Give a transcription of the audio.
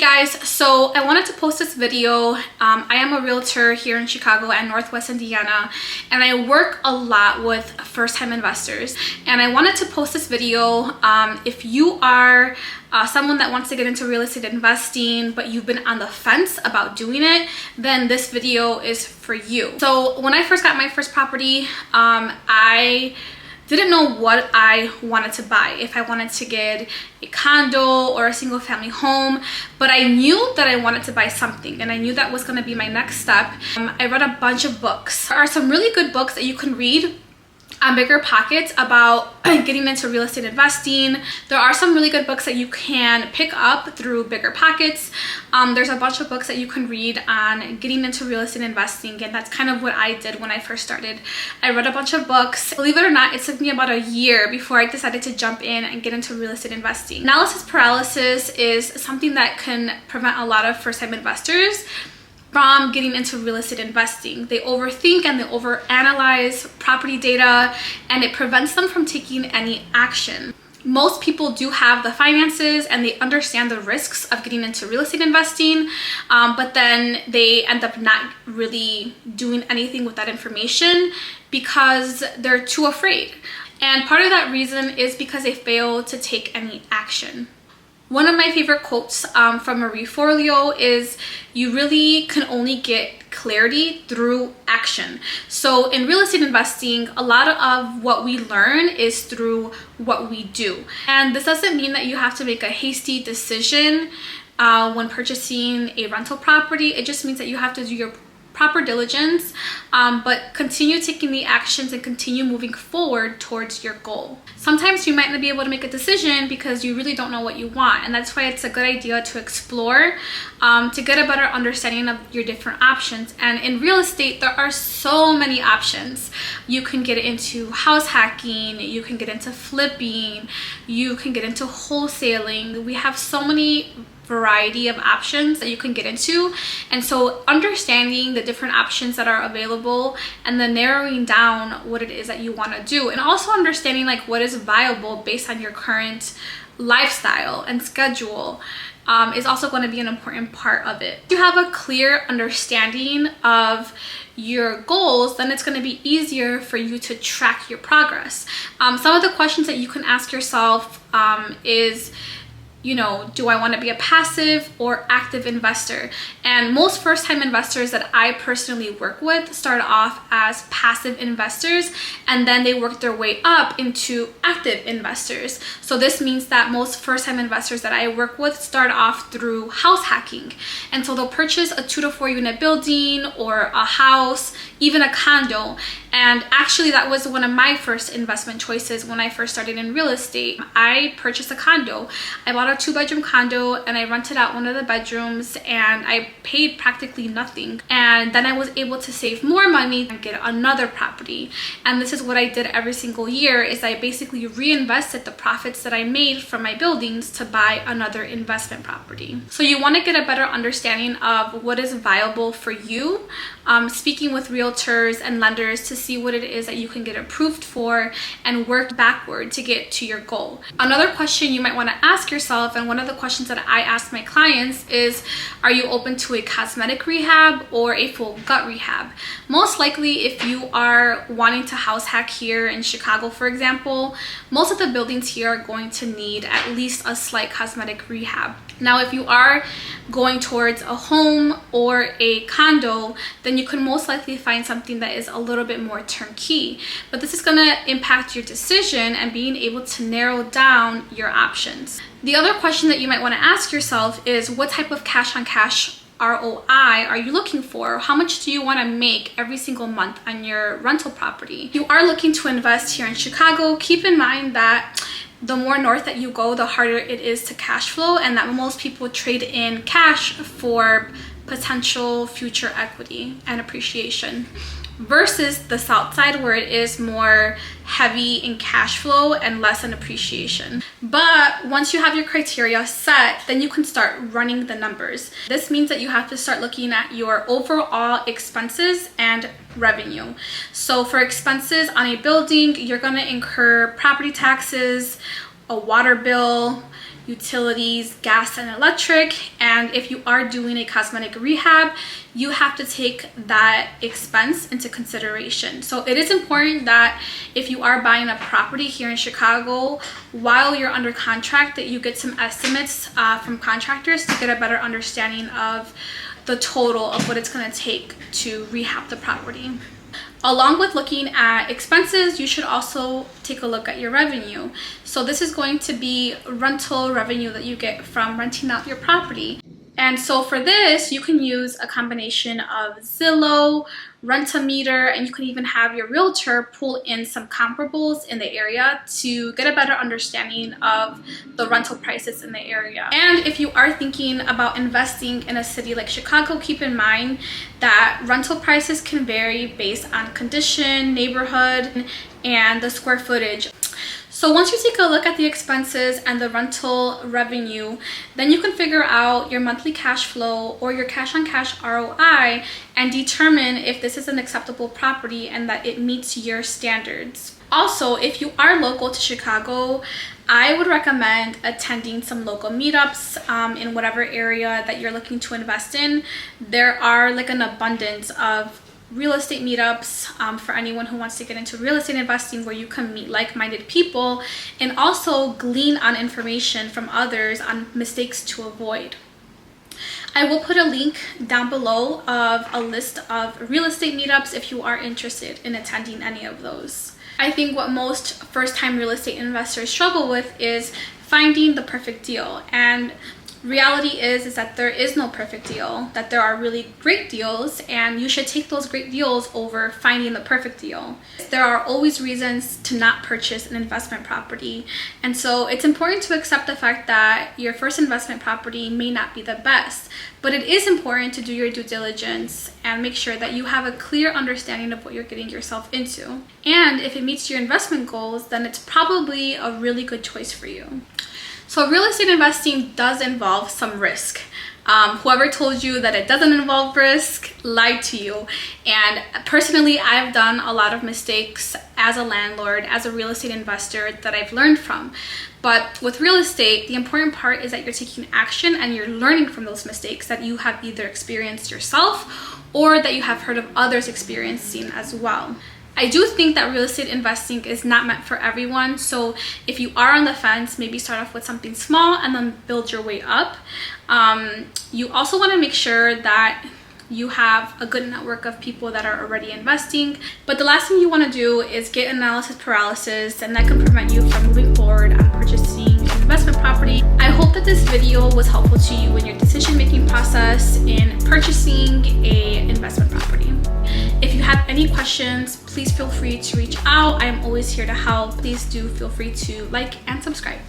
guys, so I wanted to post this video. I am a realtor here in Chicago and Northwest Indiana, and I work a lot with first-time investors, and I wanted to post this video. If you are someone that wants to get into real estate investing but you've been on the fence about doing it, then this video is for you. So when I first got my first property, I didn't know what I wanted to buy, if I wanted to get a condo or a single family home, but I knew that I wanted to buy something, and I knew that was going to be my next step. I read a bunch of books. There are some really good books that you can read on Bigger Pockets about getting into real estate investing. There are some really good books that you can pick up through Bigger Pockets. There's a bunch of books that you can read on getting into real estate investing, and that's kind of what I did when I first started. I read a bunch of books. Believe it or not, it took me about a year before I decided to jump in and get into real estate investing. Analysis paralysis is something that can prevent a lot of first-time investors from getting into real estate investing. They overthink and they overanalyze property data, and it prevents them from taking any action. Most people do have the finances and they understand the risks of getting into real estate investing, but then they end up not really doing anything with that information because they're too afraid. And part of that reason is because they fail to take any action. One of my favorite quotes from Marie Forleo is, "You really can only get clarity through action." So in real estate investing, a lot of what we learn is through what we do. And this doesn't mean that you have to make a hasty decision when purchasing a rental property. It just means that you have to do your proper diligence, but continue taking the actions and continue moving forward towards your goal. Sometimes you might not be able to make a decision because you really don't know what you want, and that's why it's a good idea to explore to get a better understanding of your different options. And in real estate, there are so many options. You can get into house hacking, you can get into flipping, you can get into wholesaling. We have so many variety of options that you can get into, and so understanding the different options that are available and then narrowing down what it is that you want to do, and also understanding like what is viable based on your current lifestyle and schedule is also going to be an important part of it. If you have a clear understanding of your goals, then it's going to be easier for you to track your progress. Some of the questions that you can ask yourself is, you know, do I want to be a passive or active investor? And most first-time investors that I personally work with start off as passive investors, and then they work their way up into active investors. So this means that most first-time investors that I work with start off through house hacking. And so they'll purchase a 2 to 4 unit building or a house, even a condo. And actually that was one of my first investment choices when I first started in real estate. I purchased a condo. I bought a 2-bedroom condo and I rented out one of the bedrooms, and I paid practically nothing. And then I was able to save more money and get another property. And this is what I did every single year, is I basically reinvested the profits that I made from my buildings to buy another investment property. So you want to get a better understanding of what is viable for you, speaking with realtors and lenders to see what it is that you can get approved for and work backward to get to your goal. Another question you might want to ask yourself, and one of the questions that I ask my clients, is, are you open to a cosmetic rehab or a full gut rehab? Most likely, if you are wanting to house hack here in Chicago, for example, most of the buildings here are going to need at least a slight cosmetic rehab. Now, if you are going towards a home or a condo, then you can most likely find something that is a little bit more turnkey. But this is going to impact your decision and being able to narrow down your options. The other question that you might want to ask yourself is, what type of cash on cash ROI are you looking for? How much do you want to make every single month on your rental property? If you are looking to invest here in Chicago, keep in mind that the more north that you go, the harder it is to cash flow, and that most people trade in cash for potential future equity and appreciation, versus the south side, where it is more heavy in cash flow and less in appreciation. But once you have your criteria set, then you can start running the numbers. This means that you have to start looking at your overall expenses and revenue. So for expenses on a building, you're going to incur property taxes, a water bill, utilities, gas and electric. And if you are doing a cosmetic rehab, you have to take that expense into consideration. So it is important that if you are buying a property here in Chicago, while you're under contract, that you get some estimates from contractors to get a better understanding of the total of what it's going to take to rehab the property. Along with looking at expenses, you should also take a look at your revenue. So this is going to be rental revenue that you get from renting out your property. And so for this, you can use a combination of Zillow, Rent-A-Meter, and you can even have your realtor pull in some comparables in the area to get a better understanding of the rental prices in the area. And if you are thinking about investing in a city like Chicago, keep in mind that rental prices can vary based on condition, neighborhood, and the square footage. So once you take a look at the expenses and the rental revenue, then you can figure out your monthly cash flow or your cash on cash ROI and determine if this is an acceptable property and that it meets your standards. Also, if you are local to Chicago, I would recommend attending some local meetups in whatever area that you're looking to invest in. There are like an abundance of real estate meetups for anyone who wants to get into real estate investing, where you can meet like-minded people and also glean on information from others on mistakes to avoid. I will put a link down below of a list of real estate meetups if you are interested in attending any of those. I think what most first-time real estate investors struggle with is finding the perfect deal, and reality is that there is no perfect deal, that there are really great deals, and you should take those great deals over finding the perfect deal. There are always reasons to not purchase an investment property, and so it's important to accept the fact that your first investment property may not be the best, but it is important to do your due diligence and make sure that you have a clear understanding of what you're getting yourself into. And if it meets your investment goals, then it's probably a really good choice for you. So real estate investing does involve some risk. Whoever told you that it doesn't involve risk lied to you. And personally, I've done a lot of mistakes as a landlord, as a real estate investor that I've learned from. But with real estate, the important part is that you're taking action and you're learning from those mistakes that you have either experienced yourself or that you have heard of others experiencing as well. I do think that real estate investing is not meant for everyone. So if you are on the fence, maybe start off with something small and then build your way up. You also want to make sure that you have a good network of people that are already investing. But the last thing you want to do is get analysis paralysis, and that can prevent you from moving forward on purchasing an investment property. I hope that this video was helpful to you in your decision-making process in purchasing an investment property. If you have any questions, please feel free to reach out. I am always here to help. Please do feel free to like and subscribe.